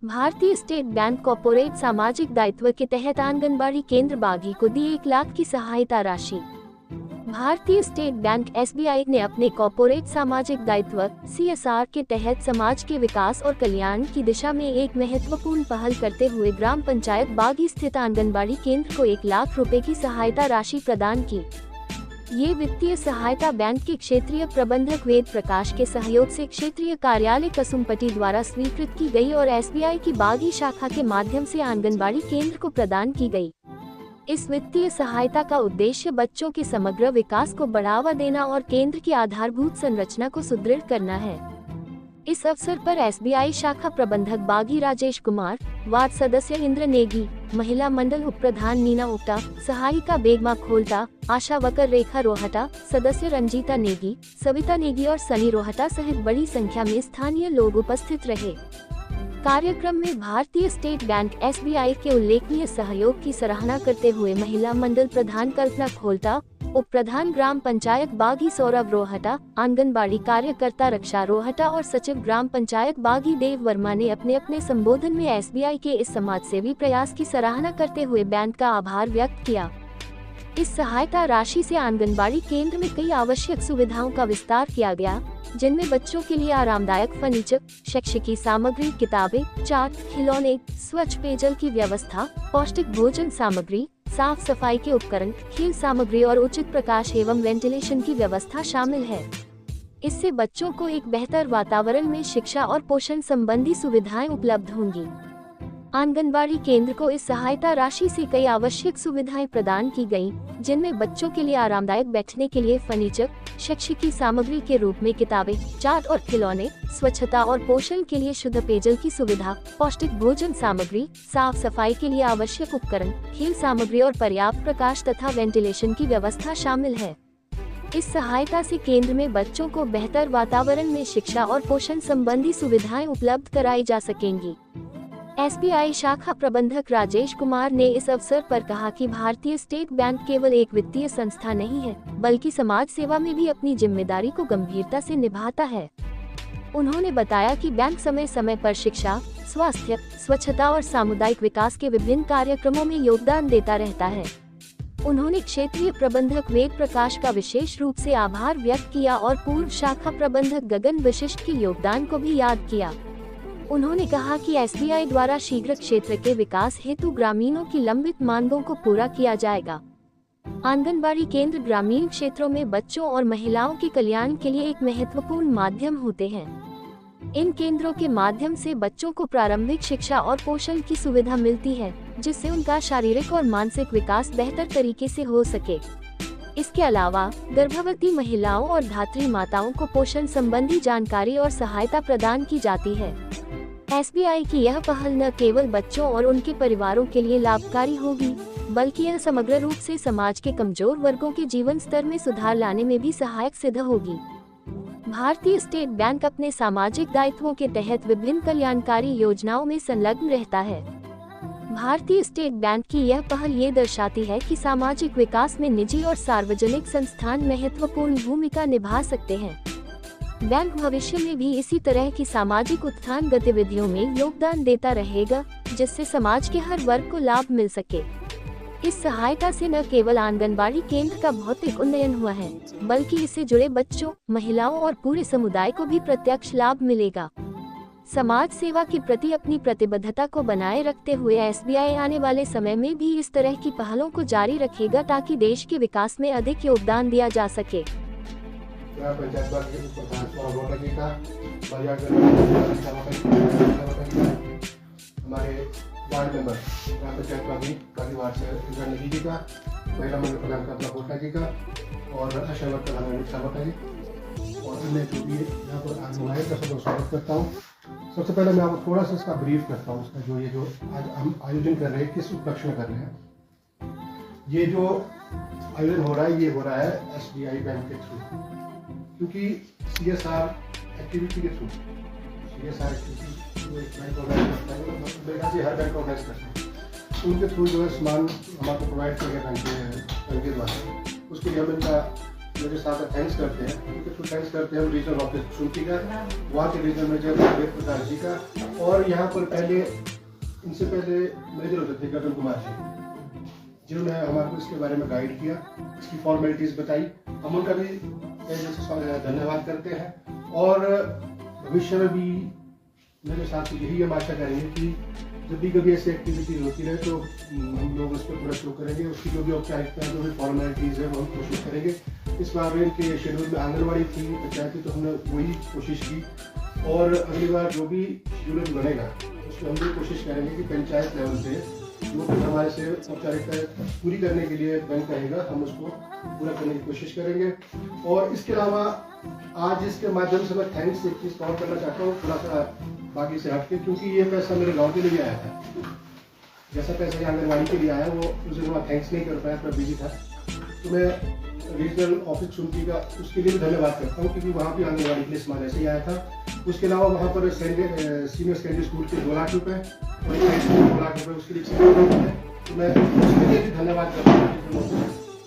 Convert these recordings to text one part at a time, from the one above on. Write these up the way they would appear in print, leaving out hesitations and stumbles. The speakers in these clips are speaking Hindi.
भारतीय स्टेट बैंक कॉर्पोरेट सामाजिक दायित्व के तहत आंगनबाड़ी केंद्र बागी को दी 1 लाख की सहायता राशि। भारतीय स्टेट बैंक SBI ने अपने कॉर्पोरेट सामाजिक दायित्व CSR के तहत समाज के विकास और कल्याण की दिशा में एक महत्वपूर्ण पहल करते हुए ग्राम पंचायत बागी स्थित आंगनबाड़ी केंद्र को 1 लाख रुपए की सहायता राशि प्रदान की। ये वित्तीय सहायता बैंक के क्षेत्रीय प्रबंधक वेद प्रकाश के सहयोग से क्षेत्रीय कार्यालय कसुम्पटी द्वारा स्वीकृत की गई और SBI की बागी शाखा के माध्यम से आंगनबाड़ी केंद्र को प्रदान की गई। इस वित्तीय सहायता का उद्देश्य बच्चों के समग्र विकास को बढ़ावा देना और केंद्र की आधारभूत संरचना को सुदृढ़ करना है। इस अवसर पर SBI शाखा प्रबंधक बागी राजेश कुमार, वार्ड सदस्य इंद्र नेगी, महिला मंडल उप प्रधान मीना उक्टा, सहायिका बेगमा खोलता, आशा वर्कर रेखा रोहटा, सदस्य रंजीता नेगी, सविता नेगी और सनी रोहटा सहित बड़ी संख्या में स्थानीय लोग उपस्थित रहे। कार्यक्रम में भारतीय स्टेट बैंक SBI के उल्लेखनीय सहयोग की सराहना करते हुए महिला मंडल प्रधान कल्पना खोलता, उप प्रधान ग्राम पंचायत बागी सौरभ रोहटा, आंगनबाड़ी कार्यकर्ता रक्षा रोहटा और सचिव ग्राम पंचायत बागी देव वर्मा ने अपने अपने संबोधन में SBI के इस समाजसेवी प्रयास की सराहना करते हुए बैंक का आभार व्यक्त किया। इस सहायता राशि से आंगनबाड़ी केंद्र में कई आवश्यक सुविधाओं का विस्तार किया गया, जिनमें बच्चों के लिए आरामदायक फर्नीचर, शैक्षिकी सामग्री, किताबें, चार्ट, खिलौने, स्वच्छ पेयजल की व्यवस्था, पौष्टिक भोजन सामग्री, साफ सफाई के उपकरण, खेल सामग्री और उचित प्रकाश एवं वेंटिलेशन की व्यवस्था शामिल है। इससे बच्चों को एक बेहतर वातावरण में शिक्षा और पोषण संबंधी सुविधाएं उपलब्ध होंगी। आंगनबाड़ी केंद्र को इस सहायता राशि से कई आवश्यक सुविधाएं प्रदान की गयी, जिनमें बच्चों के लिए आरामदायक बैठने के लिए फर्नीचर, शैक्षिकी सामग्री के रूप में किताबें, चार्ट और खिलौने, स्वच्छता और पोषण के लिए शुद्ध पेयजल की सुविधा, पौष्टिक भोजन सामग्री, साफ सफाई के लिए आवश्यक उपकरण, खेल सामग्री और पर्याप्त प्रकाश तथा वेंटिलेशन की व्यवस्था शामिल है। इस सहायता से केंद्र में बच्चों को बेहतर वातावरण में शिक्षा और पोषण संबंधी सुविधाएं उपलब्ध कराई जा सकेंगी। SBI शाखा प्रबंधक राजेश कुमार ने इस अवसर पर कहा कि भारतीय स्टेट बैंक केवल एक वित्तीय संस्था नहीं है, बल्कि समाज सेवा में भी अपनी जिम्मेदारी को गंभीरता से निभाता है। उन्होंने बताया कि बैंक समय समय पर शिक्षा, स्वास्थ्य, स्वच्छता और सामुदायिक विकास के विभिन्न कार्यक्रमों में योगदान देता रहता है। उन्होंने क्षेत्रीय प्रबंधक वेद प्रकाश का विशेष रूप से आभार व्यक्त किया और पूर्व शाखा प्रबंधक गगन वशिष्ठ के योगदान को भी याद किया। उन्होंने कहा कि SBI द्वारा शीघ्र क्षेत्र के विकास हेतु ग्रामीणों की लंबित मांगों को पूरा किया जाएगा। आंगनबाड़ी केंद्र ग्रामीण क्षेत्रों में बच्चों और महिलाओं के कल्याण के लिए एक महत्वपूर्ण माध्यम होते हैं। इन केंद्रों के माध्यम से बच्चों को प्रारंभिक शिक्षा और पोषण की सुविधा मिलती है, जिससे उनका शारीरिक और मानसिक विकास बेहतर तरीके से हो सके। इसके अलावा गर्भवती महिलाओं और धात्री माताओं को पोषण संबंधी जानकारी और सहायता प्रदान की जाती है। SBI की यह पहल न केवल बच्चों और उनके परिवारों के लिए लाभकारी होगी, बल्कि यह समग्र रूप से समाज के कमजोर वर्गों के जीवन स्तर में सुधार लाने में भी सहायक सिद्ध होगी। भारतीय स्टेट बैंक अपने सामाजिक दायित्वों के तहत विभिन्न कल्याणकारी योजनाओं में संलग्न रहता है। भारतीय स्टेट बैंक की यह पहल ये दर्शाती है कि सामाजिक विकास में निजी और सार्वजनिक संस्थान महत्वपूर्ण भूमिका निभा सकते हैं। बैंक भविष्य में भी इसी तरह की सामाजिक उत्थान गतिविधियों में योगदान देता रहेगा, जिससे समाज के हर वर्ग को लाभ मिल सके। इस सहायता से न केवल आंगनबाड़ी केंद्र का भौतिक उन्नयन हुआ है, बल्कि इससे जुड़े बच्चों, महिलाओं और पूरे समुदाय को भी प्रत्यक्ष लाभ मिलेगा। समाज सेवा के प्रति अपनी प्रतिबद्धता को बनाए रखते हुए SBI आने वाले समय में भी इस तरह की पहलों को जारी रखेगा, ताकि देश के विकास में अधिक योगदान दिया जा सके। पंचायत बागी के प्रधान सौरभ रोहटा जी का, हमारे वार्ड मेंबर ग्राम पंचायत बागी वार्ड से इंद्र नेगी जी का, महिला मंडल प्रधान कल्पना खोलता जी का और आशा वर्कर प्रधान रक्षा रोहटा जी और अन्य जो भी यहाँ पर आने वाले का सबको स्वागत करता हूँ। सबसे पहले मैं आपको थोड़ा सा इसका ब्रीफ करता हूँ, इसका जो ये जो आज हम आयोजन कर रहे हैं, किस उपलक्ष्य में कर रहे हैं। ये जो आयोजन हो रहा है, ये हो रहा है SBI बैंक के थ्रू, क्योंकि CSR एक्टिविटी के थ्रू, CSR एक्टिविटी जो एक बैंक ऑर्गेनाइज करता है, हर बैंक ऑर्गेनाइज करते हैं, उनके थ्रू जो है सामान हमारे प्रोवाइड किया गया बैंक के द्वारा। उसके लिए हम इनका मेरे साथ थैंक्स करते हैं, उनके थ्रू थैंक्स करते हैं रीजनल ऑफिस सुनती का, वहाँ के रीजनल मैनेजर वेद प्रकाश जी का, और यहाँ पर इनसे पहले मैनेजर होते थे गगन कुमार जी, जिन्होंने हमारे को इसके बारे में गाइड किया, इसकी फॉर्मेलिटीज बताई। हम उनका भी धन्यवाद करते हैं, और भविष्य में भी मेरे साथ यही हम आशा करेंगे कि जब भी कभी ऐसी एक्टिविटीज होती रहे तो हम लोग उस पर पूरा शो करेंगे। उसकी जो भी औपचारिकता जो भी फॉर्मेलिटीज है वो हम कोशिश करेंगे। इस बार इनके शेड्यूल में आंगनबाड़ी थी, पंचायती, तो हमने वही कोशिश की, और अगली बार जो भी शेड्यूल बनेगा उसमें हम भी कोशिश करेंगे कि पंचायत लेवल पे जो भी हमारे से औपचारिकता पूरी करने के लिए बैंक कहेगा हम उसको पूरा करने की कोशिश करेंगे। और इसके अलावा आज इसके माध्यम से मैं थैंक्स एक चीज़ कॉल करना चाहता हूँ, थोड़ा सा बाकी से हटके, क्योंकि ये पैसा मेरे गांव के लिए आया था। जैसा पैसा ये आंगनबाड़ी के लिए आया वो उस दिन वहाँ थैंक्स नहीं कर पाया, थोड़ा बिजी था, तो मैं रीजनल ऑफिस सुनती का उसके लिए भी धन्यवाद करता हूँ, क्योंकि वहाँ भी आंगनबाड़ी के लिए सामान ऐसे ही आया था। उसके अलावा वहाँ पर सीनियर सेकेंडरी स्कूल के 2 लाख रुपए और एक हाई स्कूल 2 लाख रुपए उसके लिए है, तो मैं उसके लिए भी धन्यवाद करता हूँ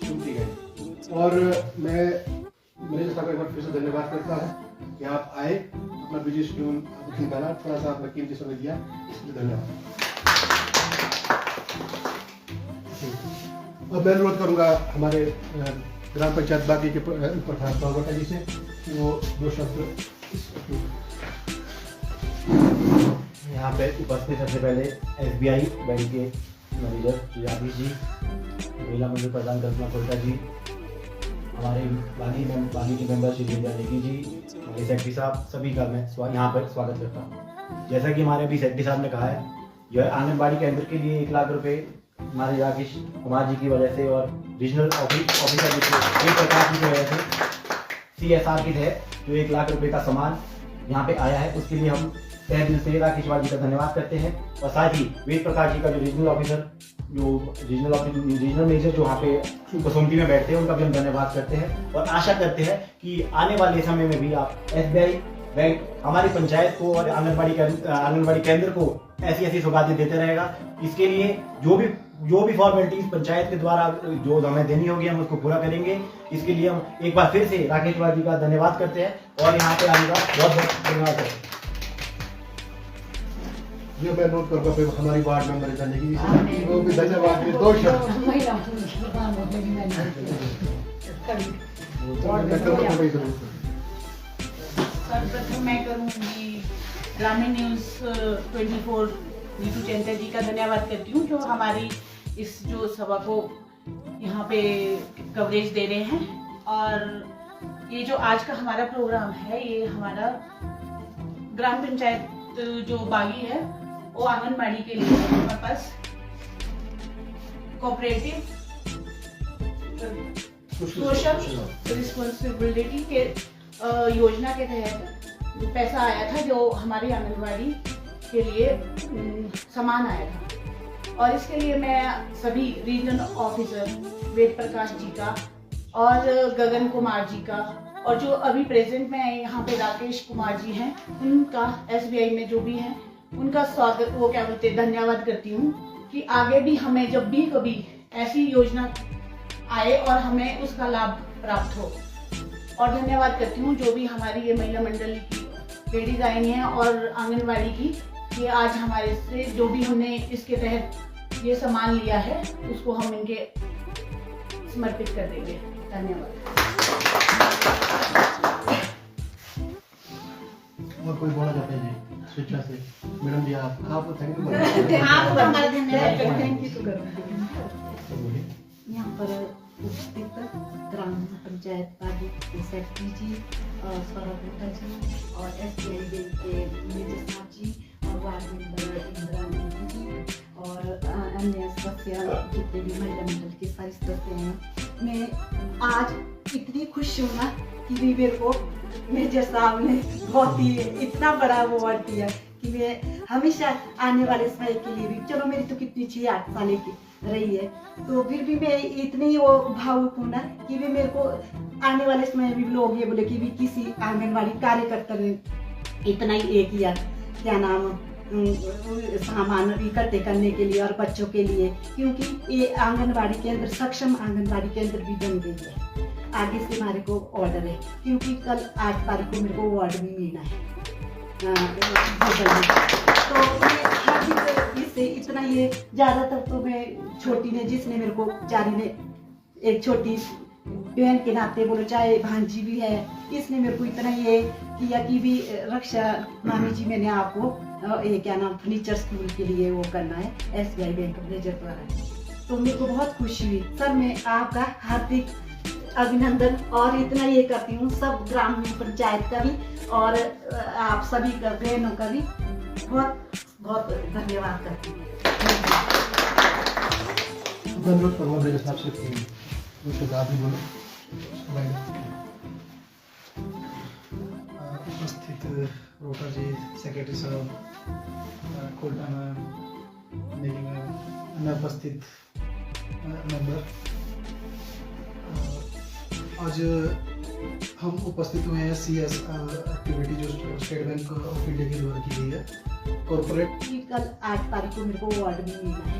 सुनती गई। और मैं मेरे साथ एक बार फिर से धन्यवाद करता हूँ कि आप आए, अपना बिजी शेड्यूल निकाला, थोड़ा सा अपना कीमती समय दिया, इसलिए धन्यवाद। अब मैं अनुरोध करूँगा हमारे ग्राम पंचायत बागी के प्रधान पावटा जी से कि वो 2 शब्द यहाँ पे उपस्थित सबसे पहले SBI बैंक के मैनेजर सुजाबी जी, महिला मंडल प्रधान कल्पना खोटा जी, हमारे बागी के मेंबर श्री विद्या नेगी जी, हमारे सेक्रेटरी साहब, सभी का मैं यहाँ पर स्वागत करता हूँ। जैसा कि हमारे अभी सेक्रेटरी साहब ने कहा है, यह आंगनबाड़ी केंद्र के लिए 1 लाख रुपए हमारे राकेश कुमार जी की वजह से और रीजनल ऑफिसर वेद प्रकाश जी की वजह से CSR की है जो 1 लाख रुपए का सामान यहाँ पे आया है, उसके लिए हम तहे दिल से राकेश जी का धन्यवाद करते हैं। और साथ ही वेद प्रकाश जी का जो रीजनल ऑफिसर रीजनल मैनेजर जो वहाँ पे कसोमती में बैठते हैं, उनका भी हम धन्यवाद करते हैं, और आशा करते हैं कि आने वाले समय में भी आप SBI बैंक हमारी पंचायत को और आंगनबाड़ी केंद्र को ऐसी सौगातें देते रहेगा। इसके लिए जो भी फॉर्मेलिटीज पंचायत के द्वारा जो हमें देनी होगी हम उसको पूरा करेंगे। इसके लिए हम एक बार फिर से राकेश जी का धन्यवाद करते हैं और यहाँ पे आने का बहुत बहुत धन्यवाद करते हैं। ये मैं नोट करूँगा, फिर हमारी वार्ड मेंबर जाने की वो भी धन्यवाद के 2 शब्द। सर्वप्रथम मैं करूँगी ग्रामीण न्यूज़ 24 नीतू चैंता जी का धन्यवाद करती हूँ, जो हमारी इस जो सभा को यहाँ पे कवरेज दे रहे हैं। और ये जो आज का हमारा प्रोग्राम है, ये हमारा ग्राम पंचायत जो बागी है वो आंगनबाड़ी के लिए हमारे पास कोऑपरेटिव सोशल रिस्पॉन्सिबिलिटी के योजना के तहत पैसा आया था, जो हमारी आंगनबाड़ी के लिए सामान आया था। और इसके लिए मैं सभी रीजनल ऑफिसर वेद प्रकाश जी का और गगन कुमार जी का, और जो अभी प्रेजेंट में यहाँ पे राकेश कुमार जी हैं, उनका SBI में जो भी हैं उनका स्वागत, वो क्या बोलते हैं, धन्यवाद करती हूँ कि आगे भी हमें जब भी कभी ऐसी योजना आए और हमें उसका लाभ प्राप्त हो। और धन्यवाद करती हूँ जो भी हमारी ये महिला मंडल की लेडीज आई हैं और आंगनबाड़ी की, कि आज हमारे से जो भी हमने इसके तहत ये सामान लिया है उसको हम इनके समर्पित कर देंगे। धन्यवाद। और कोई बोला जाता है जी स्वेच्छा से? मैडम जी आप थैंक यू। आप हमारा धन्यवाद करते हैं कि तो यहाँ पर उपस्थित ग्राम पंचायत बागी सेक्रेटरी जी, सौरभ गुप्ता जी और SBI बैंक के मेजर साहब जी और वार्ड मेंबर इंदिरा नेगी जी और अन्य सदस्य जितने भी महिला मंडल के सारे सदस्य हैं, मैं आज इतनी खुश हूँ ना कि मेरे को मेजर साहब ने बहुत ही इतना बड़ा अवार्ड दिया कि मैं हमेशा आने वाले समय के लिए भी, चलो मेरी तो कितनी 6-8 साल की रही है, तो फिर भी मैं इतनी वो भावुक हूँ ना कि भी मेरे को आने वाले समय में भी लोग ये बोले कि भी किसी आंगनबाड़ी कार्यकर्ता ने इतना ही एक किया, क्या नाम, सामान इकट्ठे करने के लिए और बच्चों के लिए, क्योंकि ये आंगनबाड़ी केंद्र सक्षम आंगनबाड़ी केंद्र भी बन गई है। आगे से हमारे को ऑर्डर है, क्योंकि कल 8 तारीख को मेरे को वार्ड में मिलना है होटल में। तो मैं हर चीज़ इससे इतना ये ज़्यादातर तो मैं छोटी ने जिसने मेरे को चारी ने एक छोटी बहन के नाते बोलो, चाहे भांजी भी है, इसने मेरे को इतना ये किया कि भी रक्षा मामी जी मैंने आपको ये क्या नाम फर्नीचर स्कूल के लिए वो करना है SBI बैंक मैनेजर द्वारा। तो मेरे को बहुत खुशी हुई सर, मैं आपका हार्दिक अभिनंदन और इतना ये करती हूँ सब ग्राम पंचायत का भी और आप सभी का बहनों का भी बहुत बहुत धन्यवाद करती हूँ। धन्यवाद परवा मेरे हिसाब से बोलो उपस्थित रोटा जी, सेक्रेटरी साहब, कोल्टा मैम, अन्य उपस्थित मेंबर, आज हम उपस्थित हुए हैं CS एक्टिविटी जो स्टेट बैंक ऑफ इंडिया के द्वारा की गई है कॉर्पोरेट। कल 8 तारीख को मेरे को वार्ड में मिलना है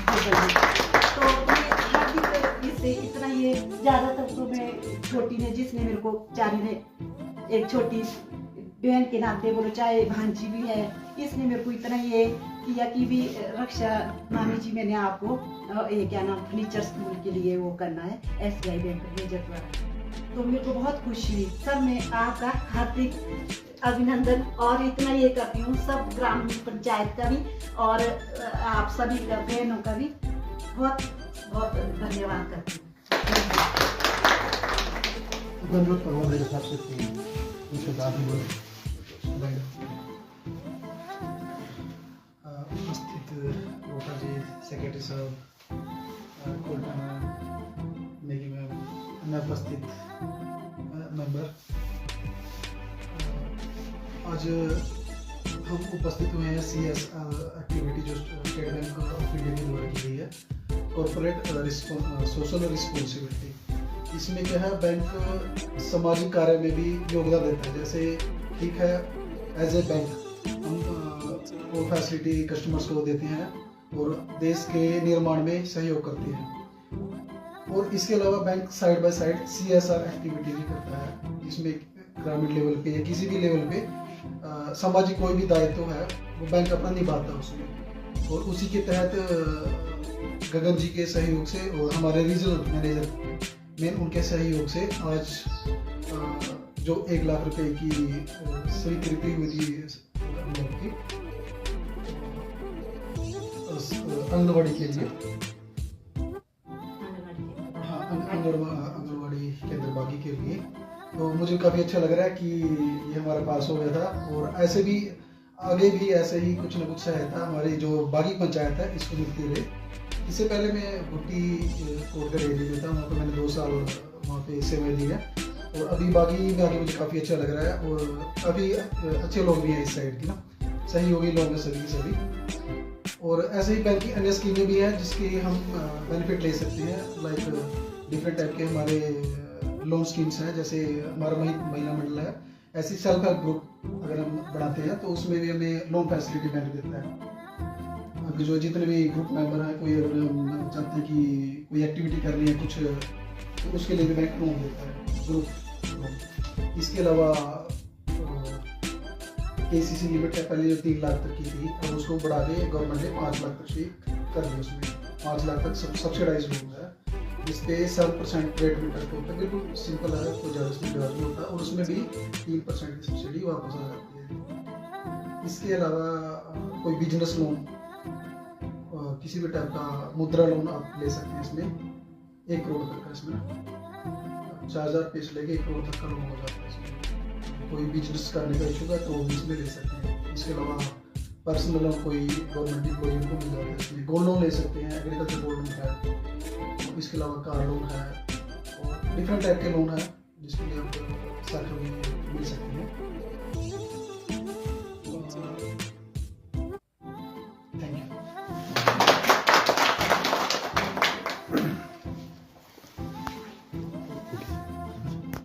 होटल में। तो मैं हर चीज़ इससे इतना ये ज़्यादातर तो मैं छोटी ने जिसने मेरे को चारी ने एक छोटी बहन के नाते बोलो, चाहे भांजी भी है, इसने मेरे को इतना ये किया कि भी रक्षा मामी जी मैंने आपको ये क्या नाम फर्नीचर स्कूल के लिए वो करना है SBI बैंक मैनेजर द्वारा। तो मेरे को बहुत खुशी हुई सर, मैं आपका हार्दिक अभिनंदन और इतना ये करती हूँ सब ग्राम पंचायत का भी और आप सभी का बहनों का भी बहुत बहुत धन्यवाद करती हूँ। धन्यवाद परवा मेरे हिसाब से बोलो उपस्थित रोटा जी, सेक्रेटरी साहब, कोल्टा मैम, अन्य उपस्थित मेंबर, आज हम उपस्थित हुए हैं CS एक्टिविटी जो स्टेट बैंक ऑफ इंडिया के द्वारा की गई है कॉर्पोरेट सोशल रिस्पॉन्सिबिलिटी। इसमें क्या है, बैंक सामाजिक कार्य में भी योगदान देता है। जैसे ठीक है, एज ए बैंक हम वो फैसिलिटी कस्टमर्स को देते हैं और देश के निर्माण में सहयोग करते हैं। और इसके अलावा bank side by side CSR activity भी करता है, जिसमें ग्रामीण लेवल पे या किसी भी लेवल पे सामाजिक कोई भी दायित्व है वो बैंक अपना निभाता है उसमें। और उसी के तहत गगन जी के सहयोग से और हमारे रीजनल मैनेजर मेन उनके सहयोग से आज जो 1 लाख रुपए की स्वीकृति हुई थी आंगनबाड़ी के लिए, हाँ आंगनबाड़ी केंद्र बागी के लिए, तो मुझे काफ़ी अच्छा लग रहा है कि ये हमारा पास हो गया था। और ऐसे भी आगे भी ऐसे ही कुछ न कुछ सहायता हमारी जो बागी पंचायत है इसको मिलती रहे। इससे पहले मैं भुट्टी कोटगढ़ एरिया में था, वहाँ पर मैंने 2 साल वहाँ पे सेवाएं दी है और अभी बागी में आगे मुझे काफ़ी अच्छा लग रहा है। और अभी अच्छे लोग भी हैं इस साइड की ना, सहयोगी लोग हैं सभी। और ऐसे ही बैंक की अन्य स्कीमें भी हैं जिसके हम बेनिफिट ले सकते हैं। लाइक डिफरेंट टाइप के हमारे लोन स्कीम्स हैं, जैसे हमारा महिला मंडल है, ऐसी सेल्फ हेल्प ग्रुप अगर हम बढ़ाते हैं तो उसमें भी हमें लोन फैसिलिटी बैंक देता है। अभी जो जितने भी ग्रुप मेंबर हैं, कोई अगर हम चाहते हैं कि कोई एक्टिविटी करनी है कुछ, तो उसके लिए भी बैंक लोन देता है, ग्रुप लोन। इसके अलावा KCC लिमिट है पहले जो 3 लाख तक की थी और उसको बढ़ा के गवर्नमेंट ने 5 लाख तक से कर दिया। उसमें 5 लाख तक सब्सिडाइज लोन है, जिसपे 7% रेट में इंटरेस्ट होता है। बिल्कुल सिंपल है, कोई ज़्यादा उसमें ब्याज नहीं होता और उसमें भी 3% की सब्सिडी वापस आ जाती है। इसके अलावा कोई बिजनेस लोन, किसी भी टाइप का मुद्रा लोन आप ले सकते हैं। इसमें 1 करोड़ तक का, इसमें 4000 रुपये से लेके 1 करोड़ तक का लोन हो जाता है। इसमें कोई बिजनेस करने का इशू है तो वो भी इसमें ले सकते हैं। इसके अलावा पर्सनल लोन कोई गवर्नमेंट एम्प्लॉई को मिल जाता है, इसमें गोल्ड लोन ले सकते हैं, एग्रीकल्चर गोल्ड लोन है, इसके अलावा कार लोन है और डिफरेंट टाइप के लोन है जिसके लिए आप सरकार में मिल सकते हैं।